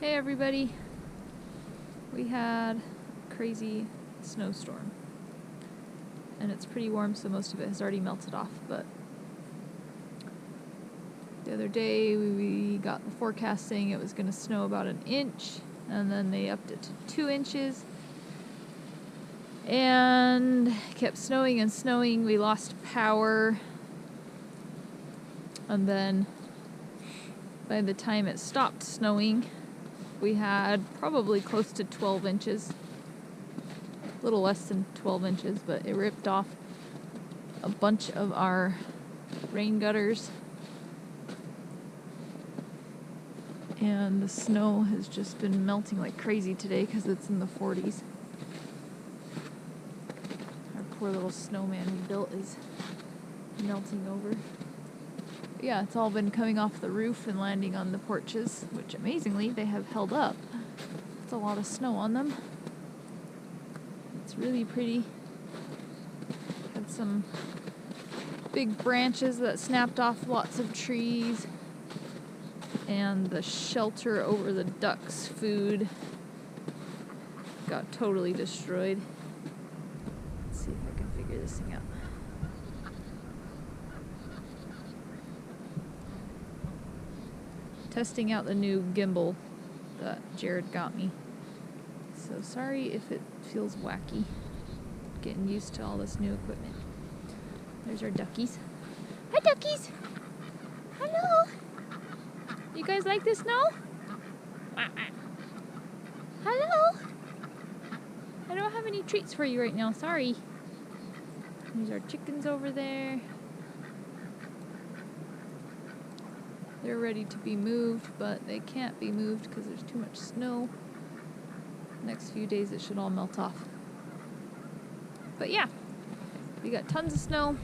Hey everybody, we had a crazy snowstorm and it's pretty warm, so most of it has already melted off, but the other day we got the forecast saying it was going to snow about an inch, and then they upped it to 2 inches and kept snowing and snowing. We lost power, and then by the time it stopped snowing we had probably close to 12 inches. A little less than 12 inches, but it ripped off a bunch of our rain gutters. And the snow has just been melting like crazy today because it's in the 40s. Our poor little snowman we built is melting over. But yeah, it's all been coming off the roof and landing on the porches, which amazingly they have held up. It's a lot of snow on them. It's really pretty. Had some big branches that snapped off lots of trees, and the shelter over the ducks' food got totally destroyed. Let's see if I can figure this thing out. Testing out the new gimbal that Jared got me. So sorry if it feels wacky. Getting used to all this new equipment. There's our duckies. Hi duckies! Hello! You guys like the snow? Hello! I don't have any treats for you right now, sorry. There's our chickens over there. They're ready to be moved, but they can't be moved because there's too much snow. Next few days it should all melt off. But yeah, we got tons of snow.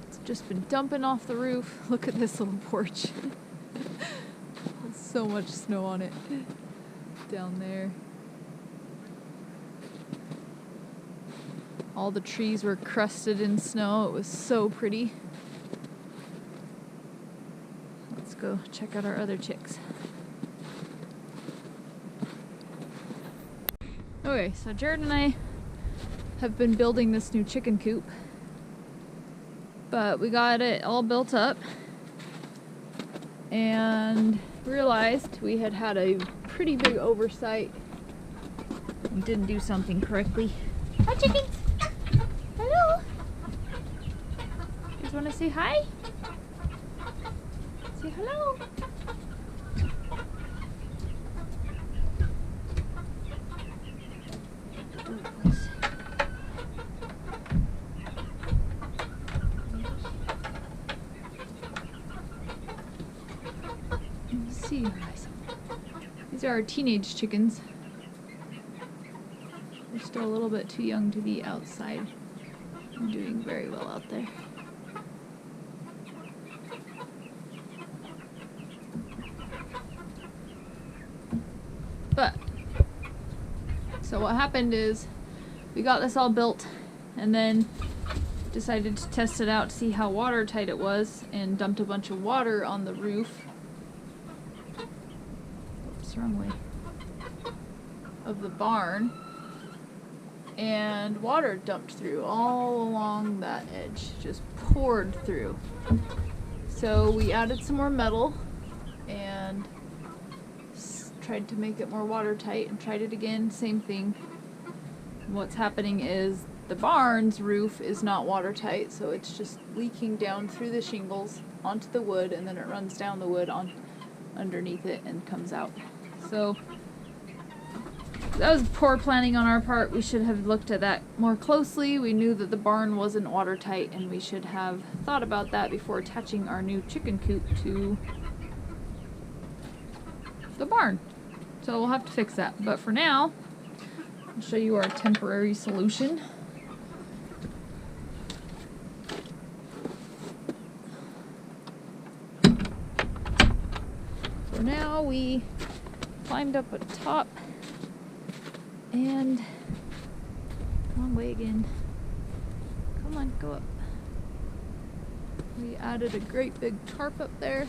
It's just been dumping off the roof. Look at this little porch. There's so much snow on it down there. All the trees were crusted in snow. It was so pretty. Let's go check out our other chicks. Okay, so Jared and I have been building this new chicken coop, but we got it all built up and realized we had a pretty big oversight and didn't do something correctly. Hi chickens! Hello! You guys want to say hi? Say hello! See you guys. These are our teenage chickens. They're still a little bit too young to be outside. They're doing very well out there. But so what happened is we got this all built and then decided to test it out to see how watertight it was, and dumped a bunch of water on the roof. Oops, wrong way. Of the barn, and water dumped through all along that edge, just poured through. So we added some more metal and tried to make it more watertight, and tried it again, same thing. What's happening is the barn's roof is not watertight, so it's just leaking down through the shingles onto the wood, and then it runs down the wood on underneath it and comes out. So that was poor planning on our part. We should have looked at that more closely. We knew that the barn wasn't watertight, and we should have thought about that before attaching our new chicken coop to the barn. So we'll have to fix that. But for now, I'll show you our temporary solution. For now, we climbed up at the top and wrong way again. Come on, go up. We added a great big tarp up there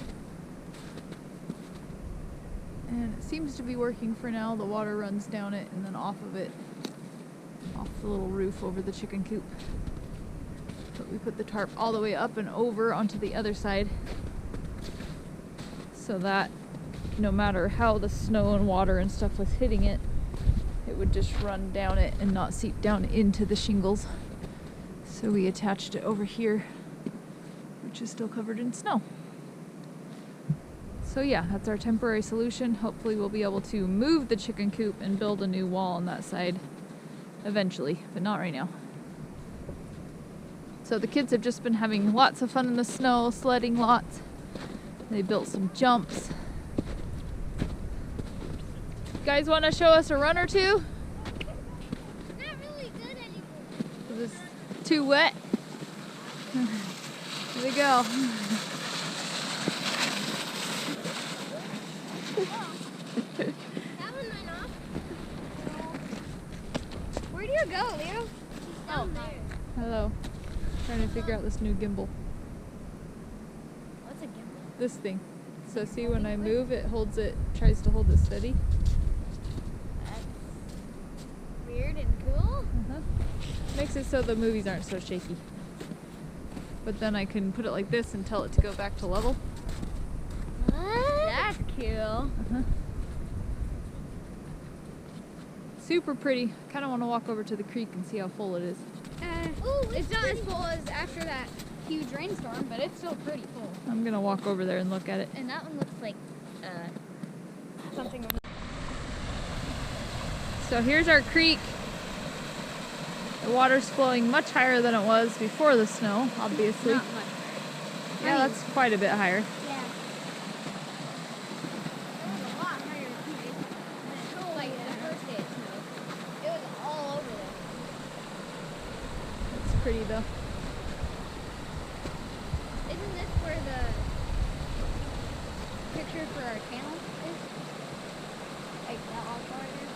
And it seems to be working for now. The water runs down it and then off of it, off the little roof over the chicken coop. But we put the tarp all the way up and over onto the other side so that no matter how the snow and water and stuff was hitting it, it would just run down it and not seep down into the shingles. So we attached it over here, which is still covered in snow. So yeah, that's our temporary solution. Hopefully we'll be able to move the chicken coop and build a new wall on that side eventually, but not right now. So the kids have just been having lots of fun in the snow, sledding lots. They built some jumps. You guys want to show us a run or two? Not really good anymore. Is this too wet? Here we go. That one went off. Where do you go, Leo? She's down there. Hello. Trying to figure out this new gimbal. What's a gimbal? This thing. So see, when I move, it holds it, tries to hold it steady. That's weird and cool. Makes it so the movies aren't so shaky. But then I can put it like this and tell it to go back to level. What? That's cool. Super pretty. Kind of want to walk over to the creek and see how full it is. It's not as full as after that huge rainstorm, but it's still pretty full. I'm gonna walk over there and look at it. And that one looks like something. So here's our creek. The water's flowing much higher than it was before the snow, obviously. Not much higher. Yeah, that's quite a bit higher. Yeah. It was a lot higher than like the first day it snowed. It was all over there. It's pretty though. Isn't this where the picture for our channel is? Like that all part is?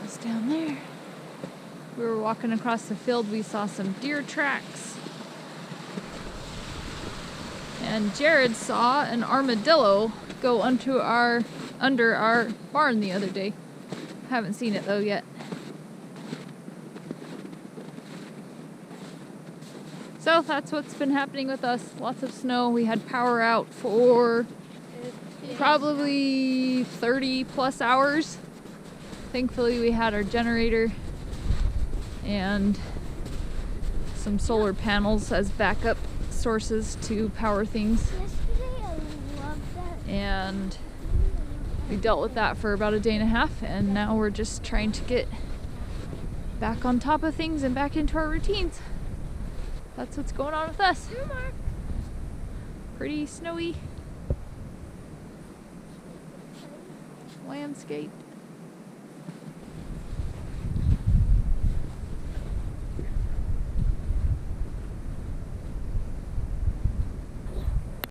Goes down there. We were walking across the field, we saw some deer tracks. And Jared saw an armadillo go under our barn the other day. Haven't seen it though yet. So that's what's been happening with us. Lots of snow. We had power out for probably 30 plus hours. Thankfully we had our generator and some solar panels as backup sources to power things. Yesterday I loved that. And we dealt with that for about a day and a half, and now we're just trying to get back on top of things and back into our routines. That's what's going on with us. Pretty snowy landscape.